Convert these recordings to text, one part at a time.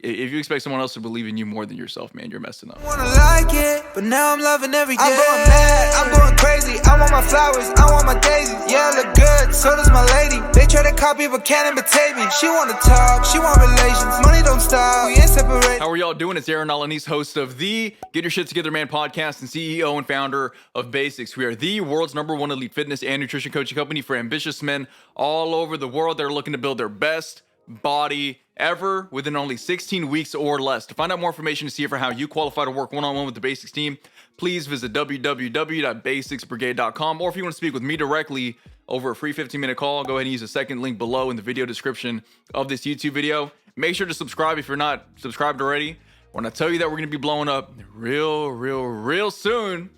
If you expect someone else to believe in you more than yourself, man, you're messing up. Wanna like it, but now I'm loving every day. I'm going mad, I'm going crazy. I want my flowers, I want my daisies. Yeah, I look good, so does my lady. They try to copy but can't imitate me. She wanna talk, she want relations. Money don't stop, we ain't separate. How are y'all doing? It's Alaniz, host of the Get Your Shit Together Man podcast and CEO and founder of Basics. We are the world's #1 elite fitness and nutrition coaching company for ambitious men all over the world that are looking to build their best body ever within only 16 weeks or less. To find out more information to see for how you qualify to work one-on-one with the Basics team, please visit www.basicsbrigade.com. Or if you want to speak with me directly over a free 15-minute call, go ahead and use the second link below in the video description of this YouTube video. Make sure to subscribe if you're not subscribed already. When I tell you that we're going to be blowing up real soon,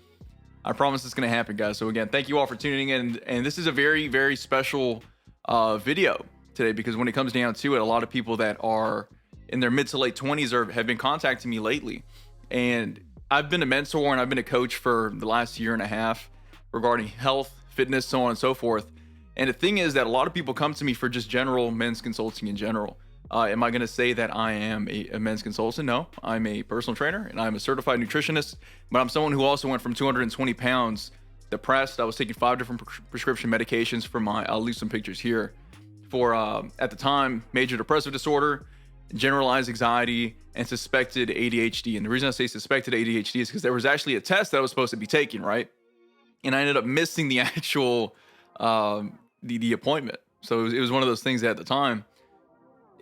I promise it's going to happen, guys. So again, thank you all for tuning in. And this is a very, very special video today, because when it comes down to it, a lot of people that are in their mid to late 20s have been contacting me lately. And I've been a mentor and I've been a coach for the last year and a half regarding health, fitness, so on and so forth. And the thing is that a lot of people come to me for just general men's consulting in general. Am I going to say that I am a men's consultant? No, I'm a personal trainer and I'm a certified nutritionist, but I'm someone who also went from 220 pounds depressed. I was taking 5 different prescription medications for I'll leave some pictures here, for at the time, major depressive disorder, generalized anxiety, and suspected ADHD. And the reason I say suspected ADHD is because there was actually a test that I was supposed to be taking, right? And I ended up missing the actual the appointment. So it was one of those things at the time.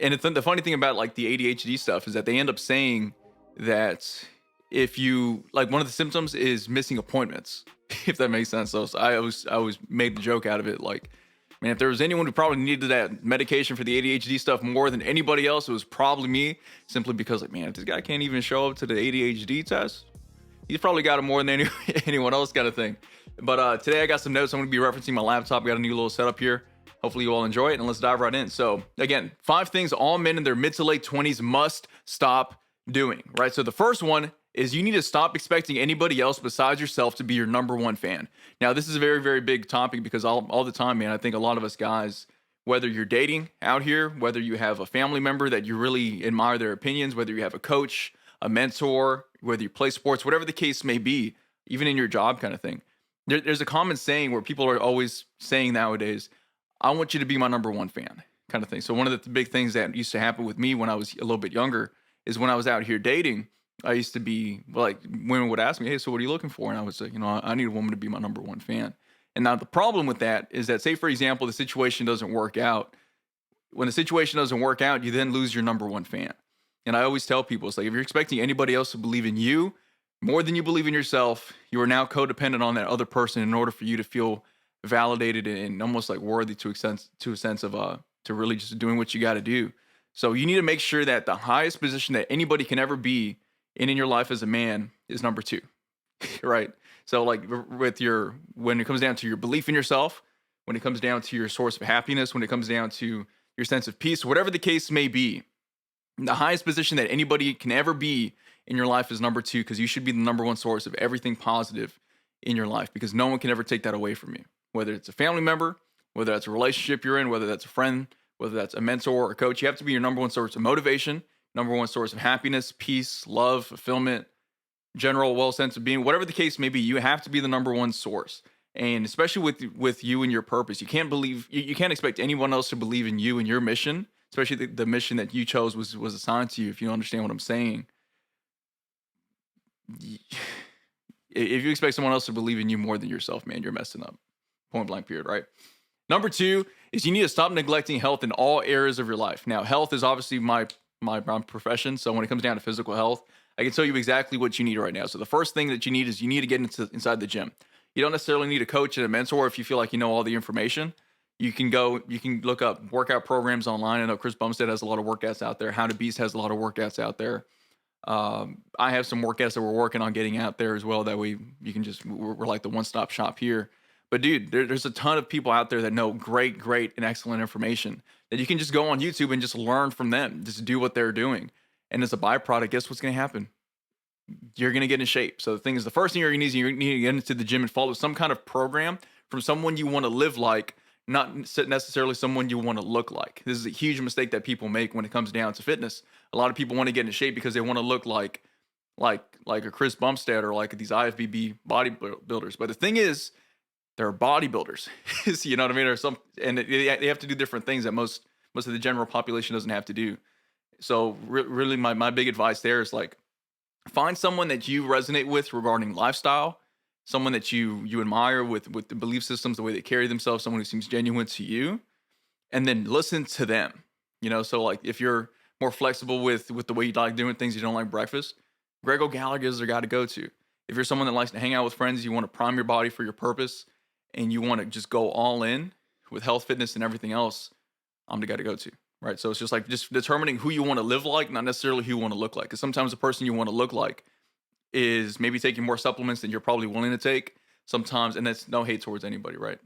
And the funny thing about like the ADHD stuff is that they end up saying that if you, like, one of the symptoms is missing appointments, if that makes sense. So I always made the joke out of it, like, man, if there was anyone who probably needed that medication for the ADHD stuff more than anybody else, it was probably me, simply because, like, man, if this guy can't even show up to the ADHD test, he's probably got it more than anyone else, kind of thing. But today I got some notes. I'm going to be referencing my laptop. I got a new little setup here. Hopefully you all enjoy it, and let's dive right in. So again, 5 things all men in their mid to late 20s must stop doing, right? So the first one is you need to stop expecting anybody else besides yourself to be your #1 fan. Now, this is a very, very big topic because all the time, man, I think a lot of us guys, whether you're dating out here, whether you have a family member that you really admire their opinions, whether you have a coach, a mentor, whether you play sports, whatever the case may be, even in your job kind of thing, there's a common saying where people are always saying nowadays, I want you to be my #1 fan, kind of thing. So one of the big things that used to happen with me when I was a little bit younger is when I was out here dating, I used to be like, women would ask me, hey, so what are you looking for? And I would say, I need a woman to be my #1 fan. And now the problem with that is that, say, for example, the situation doesn't work out. When the situation doesn't work out, you then lose your #1 fan. And I always tell people, it's like, if you're expecting anybody else to believe in you more than you believe in yourself, you are now codependent on that other person in order for you to feel validated and almost like worthy to a sense of to really just doing what you got to do. So you need to make sure that the highest position that anybody can ever be in your life as a man is number 2, right? So like when it comes down to your belief in yourself, when it comes down to your source of happiness, when it comes down to your sense of peace, whatever the case may be, the highest position that anybody can ever be in your life is number 2, because you should be the #1 source of everything positive in your life, because no one can ever take that away from you. Whether it's a family member, whether that's a relationship you're in, whether that's a friend, whether that's a mentor or a coach, you have to be your #1 source of motivation, #1 source of happiness, peace, love, fulfillment, general sense of being, whatever the case may be. You have to be the #1 source. And especially with you and your purpose, you can't expect anyone else to believe in you and your mission, especially the mission that you chose was assigned to you. If you understand what I'm saying, if you expect someone else to believe in you more than yourself, man, you're messing up. Point blank period, right? Number 2 is you need to stop neglecting health in all areas of your life. Now, health is obviously my profession. So when it comes down to physical health, I can tell you exactly what you need right now. So the first thing that you need is you need to get inside the gym. You don't necessarily need a coach and a mentor if you feel like you know all the information. You can look up workout programs online. I know Chris Bumstead has a lot of workouts out there. How to Beast has a lot of workouts out there. I have some workouts that we're working on getting out there as well. That way you can we're like the one-stop shop here. But dude, there's a ton of people out there that know great and excellent information that you can just go on YouTube and just learn from them, just do what they're doing. And as a byproduct, guess what's going to happen? You're going to get in shape. So the first thing you're going to need is you need to get into the gym and follow some kind of program from someone you want to live like, not necessarily someone you want to look like. This is a huge mistake that people make when it comes down to fitness. A lot of people want to get in shape because they want to look like a Chris Bumstead or like these IFBB bodybuilders. But the thing is, they're bodybuilders. You know what I mean? Or some, and they have to do different things that most of the general population doesn't have to do. So really, my big advice there is like, find someone that you resonate with regarding lifestyle, someone that you admire with the belief systems, the way they carry themselves, someone who seems genuine to you, and then listen to them. You know, so like if you're more flexible with the way you like doing things, you don't like breakfast, Greg O'Gallagher is the guy to go to. If you're someone that likes to hang out with friends, you want to prime your body for your purpose, and you want to just go all in with health, fitness, and everything else, I'm the guy to go to. Right. So it's just like just determining who you want to live like, not necessarily who you want to look like. Because sometimes the person you want to look like is maybe taking more supplements than you're probably willing to take. Sometimes, and that's no hate towards anybody, right?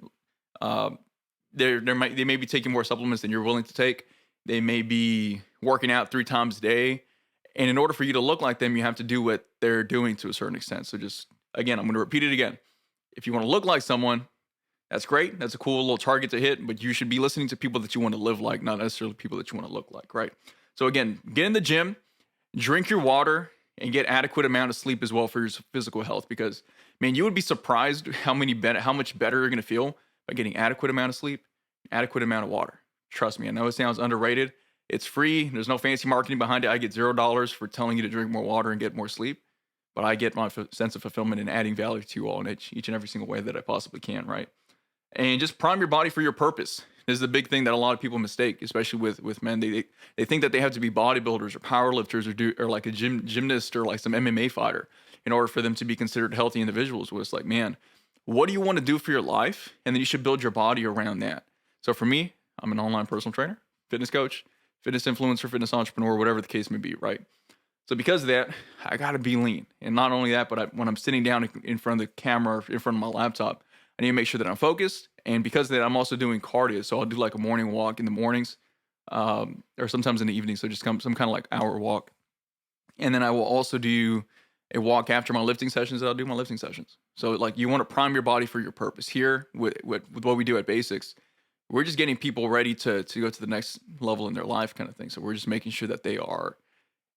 They may be taking more supplements than you're willing to take. They may be working out 3 times a day. And in order for you to look like them, you have to do what they're doing to a certain extent. So just, again, I'm going to repeat it again. If you want to look like someone, that's great. That's a cool little target to hit, but you should be listening to people that you want to live like, not necessarily people that you want to look like, right? So again, get in the gym, drink your water, and get adequate amount of sleep as well for your physical health. Because, man, you would be surprised how much better you're going to feel by getting adequate amount of sleep, adequate amount of water. Trust me, I know it sounds underrated. It's free. There's no fancy marketing behind it. I get $0 for telling you to drink more water and get more sleep, but I get my sense of fulfillment in adding value to you all in each and every single way that I possibly can, right? And just prime your body for your purpose. This is the big thing that a lot of people mistake, especially with men. They think that they have to be bodybuilders or powerlifters or like a gymnast or like some MMA fighter in order for them to be considered healthy individuals. Where it's like, man, what do you want to do for your life? And then you should build your body around that. So for me, I'm an online personal trainer, fitness coach, fitness influencer, fitness entrepreneur, whatever the case may be, right? So because of that, I got to be lean. And not only that, but when I'm sitting down in front of the camera, in front of my laptop, I need to make sure that I'm focused. And because of that, I'm also doing cardio. So I'll do like a morning walk in the mornings, or sometimes in the evening. So just some kind of like hour walk. And then I will also do a walk after my lifting sessions. I'll do my lifting sessions. So like you want to prime your body for your purpose. Here with what we do at Basics, we're just getting people ready to go to the next level in their life kind of thing. So we're just making sure that they are,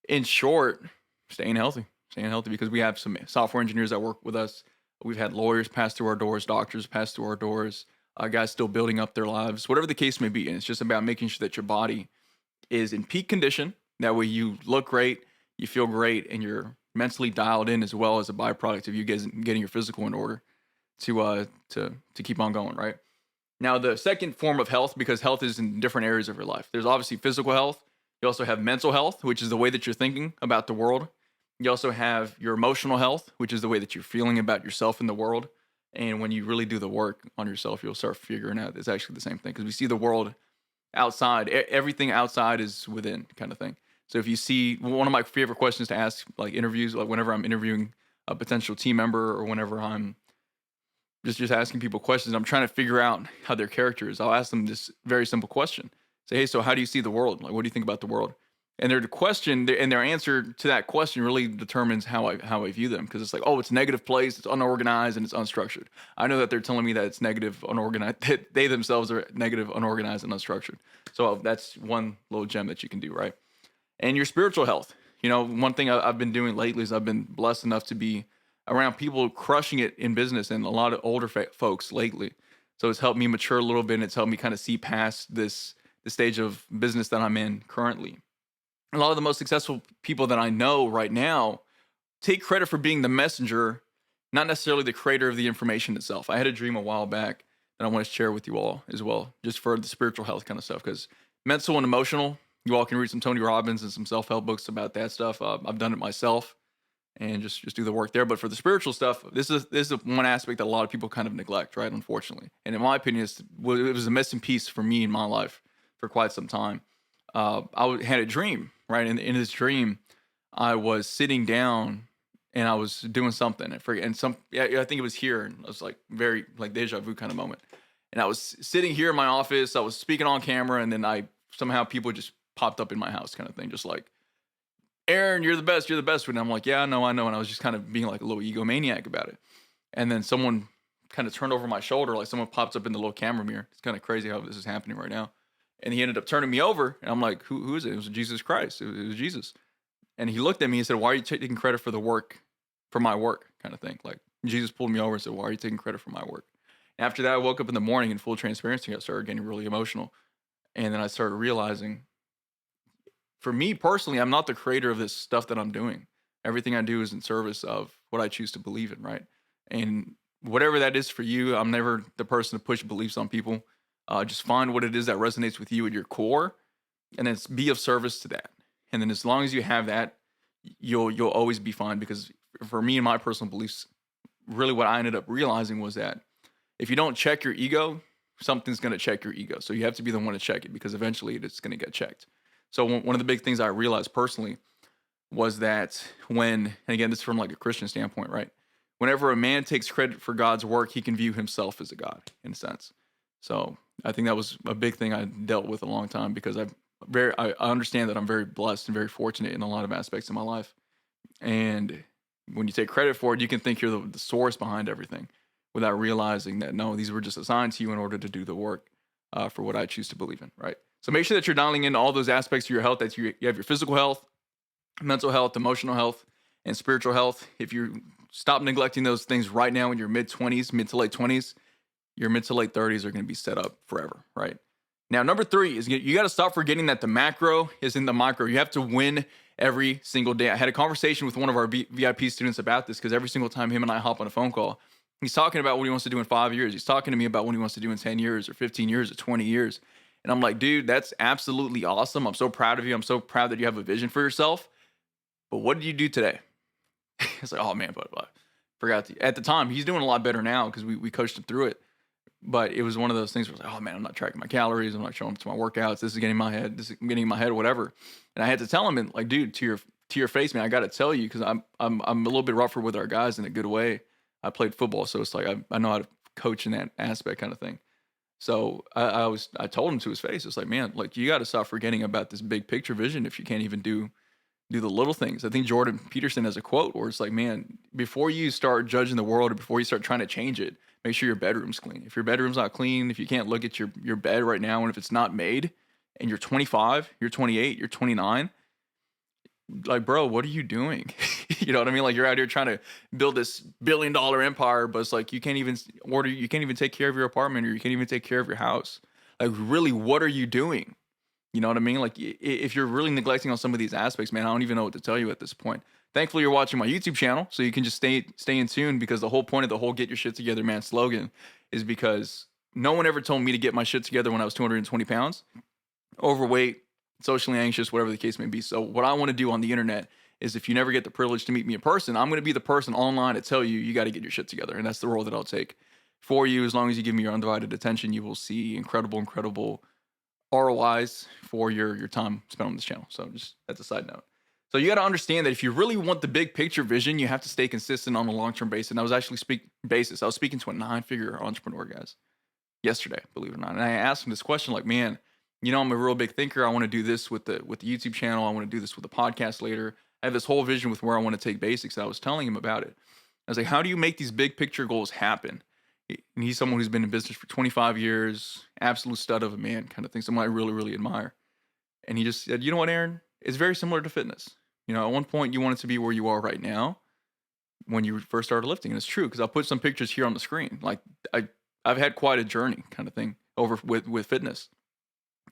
in short, staying healthy because we have some software engineers that work with us. We've had lawyers pass through our doors, doctors pass through our doors, guys still building up their lives, whatever the case may be. And it's just about making sure that your body is in peak condition. That way you look great, you feel great, and you're mentally dialed in as well as a byproduct of you guys getting your physical in order to keep on going, right? Now, the second form of health, because health is in different areas of your life. There's obviously physical health. You also have mental health, which is the way that you're thinking about the world. You also have your emotional health, which is the way that you're feeling about yourself in the world. And when you really do the work on yourself, you'll start figuring out it's actually the same thing. Because we see the world outside, everything outside is within kind of thing. So if you see, one of my favorite questions to ask, like interviews, like whenever I'm interviewing a potential team member or whenever I'm just asking people questions, I'm trying to figure out how their character is. I'll ask them this very simple question. Say, hey, so how do you see the world? Like, what do you think about the world? And their question and their answer to that question really determines how I view them. Because it's like, oh, it's a negative place, it's unorganized, and it's unstructured. I know that they're telling me that it's negative, unorganized, that they themselves are negative, unorganized, and unstructured. So that's one little gem that you can do, right? And your spiritual health. You know, one thing I've been doing lately is I've been blessed enough to be around people crushing it in business and a lot of older folks lately. So it's helped me mature a little bit, and it's helped me kind of see past the stage of business that I'm in currently. A lot of the most successful people that I know right now take credit for being the messenger, not necessarily the creator of the information itself. I had a dream a while back that I want to share with you all as well, just for the spiritual health kind of stuff, because mental and emotional, you all can read some Tony Robbins and some self-help books about that stuff. I've done it myself and just do the work there. But for the spiritual stuff, this is one aspect that a lot of people kind of neglect, right? Unfortunately. And in my opinion, it was a missing piece for me in my life for quite some time. I had a dream, right? And in this dream, I was sitting down and I was doing something. I forget, I think it was here. And it was like very like deja vu kind of moment. And I was sitting here in my office. I was speaking on camera, and then somehow people just popped up in my house, kind of thing, just like, Aaron, you're the best. And I'm like, yeah, I know. And I was just kind of being like a little egomaniac about it. And then someone kind of turned over my shoulder, like someone pops up in the little camera mirror. It's kind of crazy how this is happening right now. And he ended up turning me over, and I'm like, who is it? It was Jesus Christ. It was Jesus. And he looked at me and said, why are you taking credit for the work, for my work, kind of thing? Like, Jesus pulled me over and said, why are you taking credit for my work? And after that, I woke up in the morning in full transparency. I started getting really emotional. And then I started realizing, for me personally, I'm not the creator of this stuff that I'm doing. Everything I do is in service of what I choose to believe in, right? And whatever that is for you, I'm never the person to push beliefs on people. Just find what it is that resonates with you at your core, and then be of service to that. And then as long as you have that, you'll always be fine. Because for me and my personal beliefs, really what I ended up realizing was that if you don't check your ego, something's going to check your ego. So you have to be the one to check it, because eventually it's going to get checked. So one of the big things I realized personally was that when, and again, this is from like a Christian standpoint, right? Whenever a man takes credit for God's work, he can view himself as a God, in a sense. So I think that was a big thing I dealt with a long time, because I understand that I'm very blessed and very fortunate in a lot of aspects of my life. And when you take credit for it, you can think you're the source behind everything, without realizing that, no, these were just assigned to you in order to do the work for what I choose to believe in, right? So make sure that you're dialing in all those aspects of your health, that you have your physical health, mental health, emotional health, and spiritual health. If you stop neglecting those things right now in your mid to late 20s, your mid to late 30s are going to be set up forever, right? Now, number 3 is you got to stop forgetting that the macro is in the micro. You have to win every single day. I had a conversation with one of our VIP students about this, because every single time him and I hop on a phone call, he's talking about what he wants to do in 5 years. He's talking to me about what he wants to do in 10 years or 15 years or 20 years. And I'm like, dude, that's absolutely awesome. I'm so proud of you. I'm so proud that you have a vision for yourself. But what did you do today? It's like, oh man, but forgot to. At the time, he's doing a lot better now, because we coached him through it. But it was one of those things where it's like, oh man, I'm not tracking my calories. I'm not showing up to my workouts. This is getting in my head. This is getting in my head, whatever. And I had to tell him, and like, dude, to your face, man, I got to tell you, because I'm a little bit rougher with our guys in a good way. I played football, so it's like I know how to coach in that aspect, kind of thing. So I told him to his face, it's like, man, like, you got to stop forgetting about this big picture vision if you can't even do the little things. I think Jordan Peterson has a quote where it's like, man, before you start judging the world, or before you start trying to change it, make sure your bedroom's clean. If your bedroom's not clean, if you can't look at your bed right now, and if it's not made, and you're 25, you're 28, you're 29, like, bro, what are you doing? You know what I mean? Like, you're out here trying to build this $1 billion empire, but it's like, you can't even take care of your apartment, or you can't even take care of your house. Like, really, what are you doing? You know what I mean? Like, if you're really neglecting on some of these aspects, man, I don't even know what to tell you at this point. Thankfully, you're watching my YouTube channel, so you can just stay in tune, because the whole point of the whole "Get Your Shit Together, Man" slogan is because no one ever told me to get my shit together when I was 220 pounds, overweight, socially anxious, whatever the case may be. So what I want to do on the internet is, if you never get the privilege to meet me in person, I'm going to be the person online to tell you got to get your shit together. And that's the role that I'll take for you. As long as you give me your undivided attention, you will see incredible ROIs for your time spent on this channel. So just that's a side note. So you got to understand that if you really want the big picture vision, you have to stay consistent on a long-term basis. And I was actually I was speaking to a 9-figure entrepreneur, guys, yesterday, believe it or not. And I asked him this question, like, man, you know, I'm a real big thinker. I want to do this with the YouTube channel. I want to do this with the podcast later. I have this whole vision with where I want to take basics. And I was telling him about it. I was like, how do you make these big picture goals happen? And he's someone who's been in business for 25 years, absolute stud of a man, kind of thing, someone I really admire. And he just said, you know what, Aaron? It's very similar to fitness. You know, at one point you wanted to be where you are right now when you first started lifting. And it's true, because I'll put some pictures here on the screen. Like, I've had quite a journey, kind of thing, over with fitness.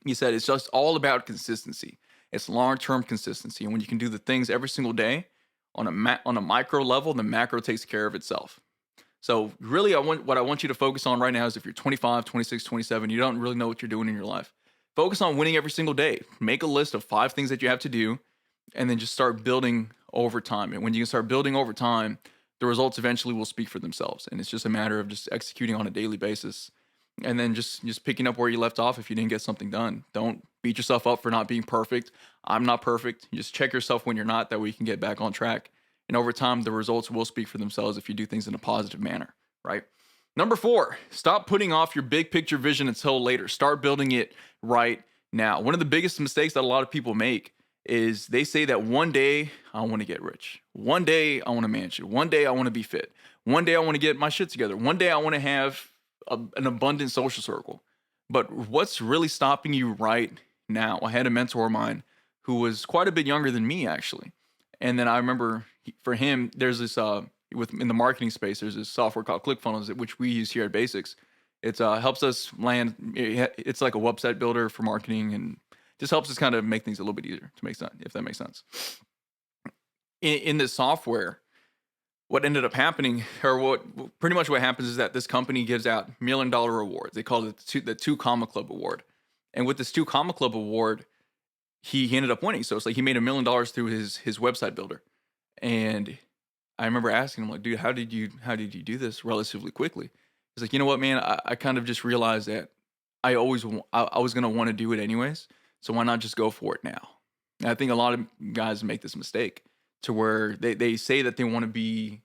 He said it's just all about consistency. It's long-term consistency. And when you can do the things every single day on a micro level, the macro takes care of itself. So really, what I want you to focus on right now is, if you're 25, 26, 27, you don't really know what you're doing in your life, focus on winning every single day. Make a list of 5 things that you have to do, and then just start building over time. And when you can start building over time, the results eventually will speak for themselves. And it's just a matter of just executing on a daily basis, and then just picking up where you left off if you didn't get something done. Don't beat yourself up for not being perfect. I'm not perfect. You just check yourself when you're not, that way you can get back on track. And over time, the results will speak for themselves if you do things in a positive manner, right? Number 4, stop putting off your big picture vision until later. Start building it right now. One of the biggest mistakes that a lot of people make is they say that one day I want to get rich. One day I want a mansion. One day I want to be fit. One day I want to get my shit together. One day I want to have an abundant social circle. But what's really stopping you right now? I had a mentor of mine who was quite a bit younger than me, actually. And then I remember for him, there's this, in the marketing space, there's this software called ClickFunnels, which we use here at Basics. It helps us land, it's like a website builder for marketing, and just helps us kind of make things a little bit easier to make sense, if that makes sense. In this software, what ended up happening, or what pretty much what happens, is that this company gives out $1 million awards. They call it the 2 Comma Club Award. And with this 2 Comma Club Award, he ended up winning. So it's like he made $1 million through his website builder. And I remember asking him, like, dude, how did you do this relatively quickly? He's like, you know what, man, I kind of just realized that I was going to want to do it anyways. So why not just go for it now? And I think a lot of guys make this mistake to where they say that they want to be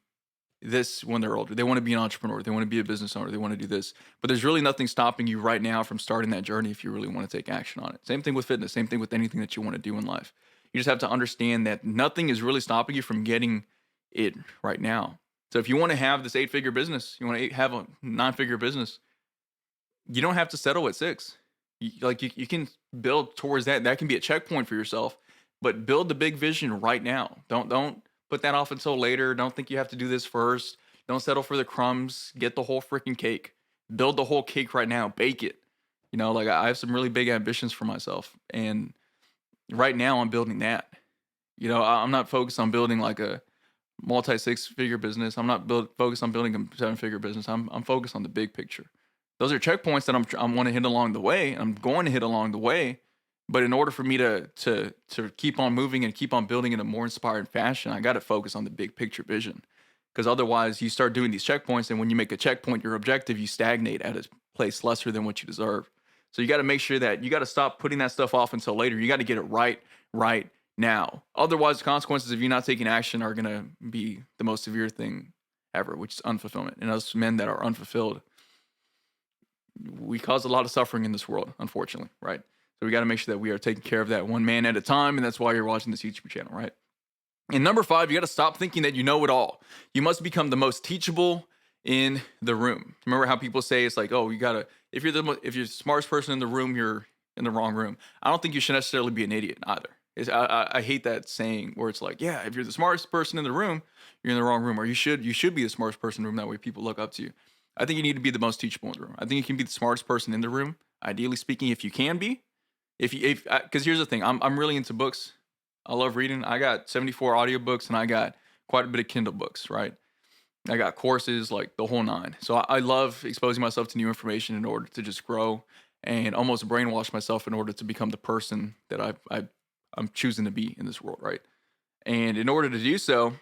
this when they're older. They want to be an entrepreneur. They want to be a business owner. They want to do this. But there's really nothing stopping you right now from starting that journey if you really want to take action on it. Same thing with fitness. Same thing with anything that you want to do in life. You just have to understand that nothing is really stopping you from getting it right now. So if you want to have this 8-figure business, you want to have a 9-figure business, you don't have to settle at 6. You can build towards that. That can be a checkpoint for yourself, but build the big vision right now. Don't put that off until later. Don't think you have to do this first. Don't settle for the crumbs. Get the whole freaking cake. Build the whole cake right now. Bake it. You know, like I have some really big ambitions for myself, and right now I'm building that. You know, I'm not focused on building like a multi-6-figure business. I'm not focused on building a 7-figure business. I'm focused on the big picture. Those are checkpoints that I want to hit along the way. I'm going to hit along the way. But in order for me to keep on moving and keep on building in a more inspired fashion, I got to focus on the big picture vision. Because otherwise, you start doing these checkpoints, and when you make a checkpoint your objective, you stagnate at a place lesser than what you deserve. So you got to make sure that you got to stop putting that stuff off until later. You got to get it right now. Otherwise, the consequences of you not taking action are going to be the most severe thing ever, which is unfulfillment. And us men that are unfulfilled, we cause a lot of suffering in this world, unfortunately, right? So we got to make sure that we are taking care of that one man at a time, and that's why you're watching this YouTube channel, right? And number 5, you got to stop thinking that you know it all. You must become the most teachable in the room. Remember how people say it's like, oh, you got to, if you're the smartest person in the room, you're in the wrong room. I don't think you should necessarily be an idiot either. I hate that saying where it's like, yeah, if you're the smartest person in the room, you're in the wrong room, or you should be the smartest person in the room. That way people look up to you. I think you need to be the most teachable in the room. I think you can be the smartest person in the room, ideally speaking, if you can be. Because here's the thing, I'm really into books. I love reading. I got 74 audiobooks, and I got quite a bit of Kindle books, right? I got courses, like the whole 9. So I love exposing myself to new information in order to just grow and almost brainwash myself in order to become the person that I'm choosing to be in this world, right? And in order to do so,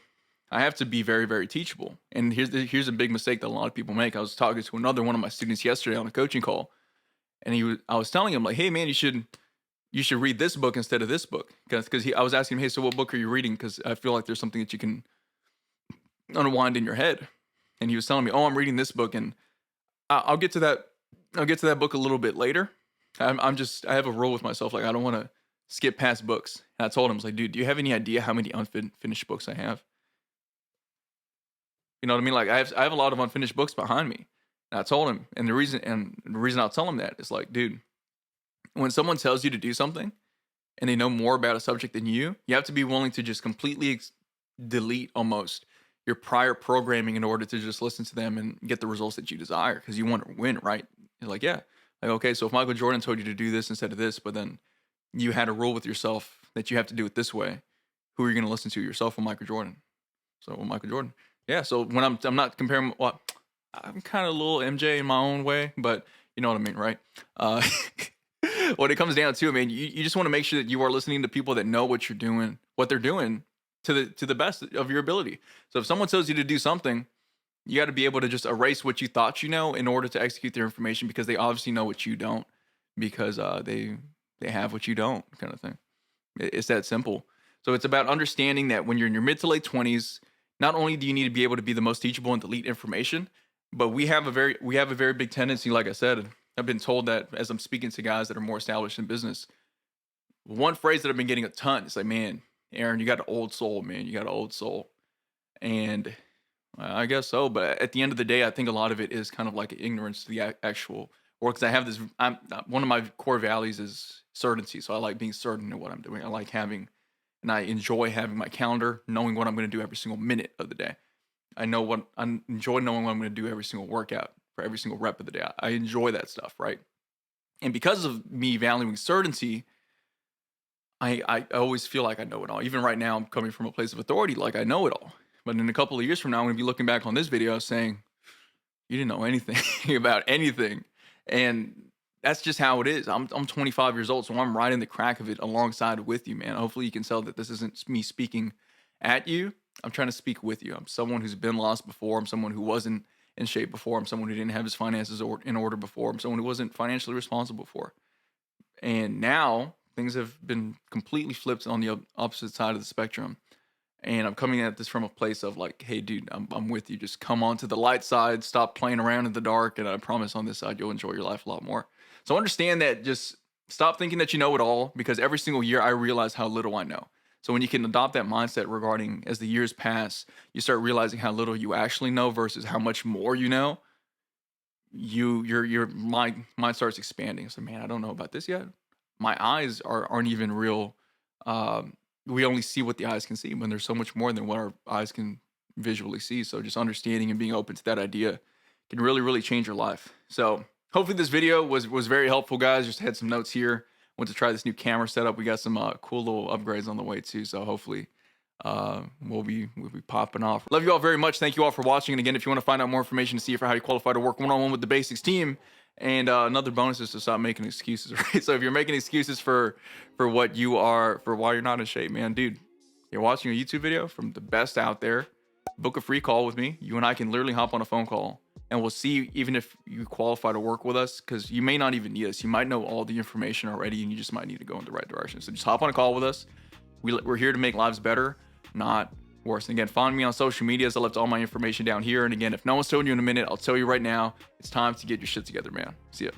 I have to be very, very teachable. And here's a big mistake that a lot of people make. I was talking to another one of my students yesterday on a coaching call, and I was telling him, like, hey man, you should read this book instead of this book. Because I was asking him, hey, so what book are you reading? Because I feel like there's something that you can unwind in your head. And he was telling me, oh, I'm reading this book, and I'll get to that book a little bit later. I have a rule with myself, like I don't want to skip past books. And I told him, I was like, dude, do you have any idea how many unfinished books I have? You know what I mean? Like I have a lot of unfinished books behind me. And I told him, and the reason I'll tell him that is like, dude, when someone tells you to do something and they know more about a subject than you have to be willing to just completely delete almost your prior programming in order to just listen to them and get the results that you desire, because you want to win, right? You're like, yeah. Like, okay, so if Michael Jordan told you to do this instead of this, but then you had a rule with yourself that you have to do it this way, who are you going to listen to, yourself or Michael Jordan? So Michael Jordan. Yeah, so when I'm not comparing, well, I'm kind of a little MJ in my own way, but you know what I mean, right? When it comes down to it, man, you just want to make sure that you are listening to people that know what they're doing to the best of your ability. So if someone tells you to do something, you got to be able to just erase what you thought you know in order to execute their information, because they obviously know what you don't, because they have what you don't, kind of thing. It's that simple. So it's about understanding that when you're in your mid to late 20s, not only do you need to be able to be the most teachable and delete information, but we have a very big tendency, like I said, I've been told that as I'm speaking to guys that are more established in business, one phrase that I've been getting a ton is like, man, Aaron, you got an old soul, man. You got an old soul. And I guess so. But at the end of the day, I think a lot of it is kind of like ignorance to the actual work. Because I have this, one of my core values is certainty. So I like being certain in what I'm doing. I like having, and I enjoy having my calendar, knowing what I'm going to do every single minute of the day. I enjoy knowing what I'm going to do every single workout for every single rep of the day. I enjoy that stuff, right? And because of me valuing certainty, I always feel like I know it all. Even right now, I'm coming from a place of authority, like I know it all. But in a couple of years from now, I'm going to be looking back on this video saying, you didn't know anything about anything. And that's just how it is. I'm 25 years old, so I'm right in the crack of it alongside with you, man. Hopefully you can tell that this isn't me speaking at you. I'm trying to speak with you. I'm someone who's been lost before. I'm someone who wasn't in shape before. I'm someone who didn't have his finances in order before. I'm someone who wasn't financially responsible before. And now things have been completely flipped on the opposite side of the spectrum. And I'm coming at this from a place of like, hey, dude, I'm with you. Just come on to the light side. Stop playing around in the dark. And I promise on this side, you'll enjoy your life a lot more. So understand that, just stop thinking that you know it all, because every single year I realize how little I know. So when you can adopt that mindset regarding as the years pass, you start realizing how little you actually know versus how much more you know. Your mind starts expanding. So, man, I don't know about this yet. My eyes aren't even real. We only see what the eyes can see, when there's so much more than what our eyes can visually see. So just understanding and being open to that idea can really, really change your life. So hopefully this video was very helpful, guys. Just had some notes here. Went to try this new camera setup. We got some cool little upgrades on the way too. So hopefully we'll be popping off. Love you all very much. Thank you all for watching. And again, if you want to find out more information to see how you qualify to work one-on-one with the Basics team, and another bonus is to stop making excuses, right? So if you're making excuses for what you are, for why you're not in shape, man, dude, you're watching a YouTube video from the best out there. Book a free call with me. You and I can literally hop on a phone call, and we'll see even if you qualify to work with us, because you may not even need us. You might know all the information already, and you just might need to go in the right direction. So just hop on a call with us. We're here to make lives better, not worse. And again, find me on social medias. I left all my information down here. And again, if no one's told you in a minute, I'll tell you right now, it's time to get your shit together, man. See ya.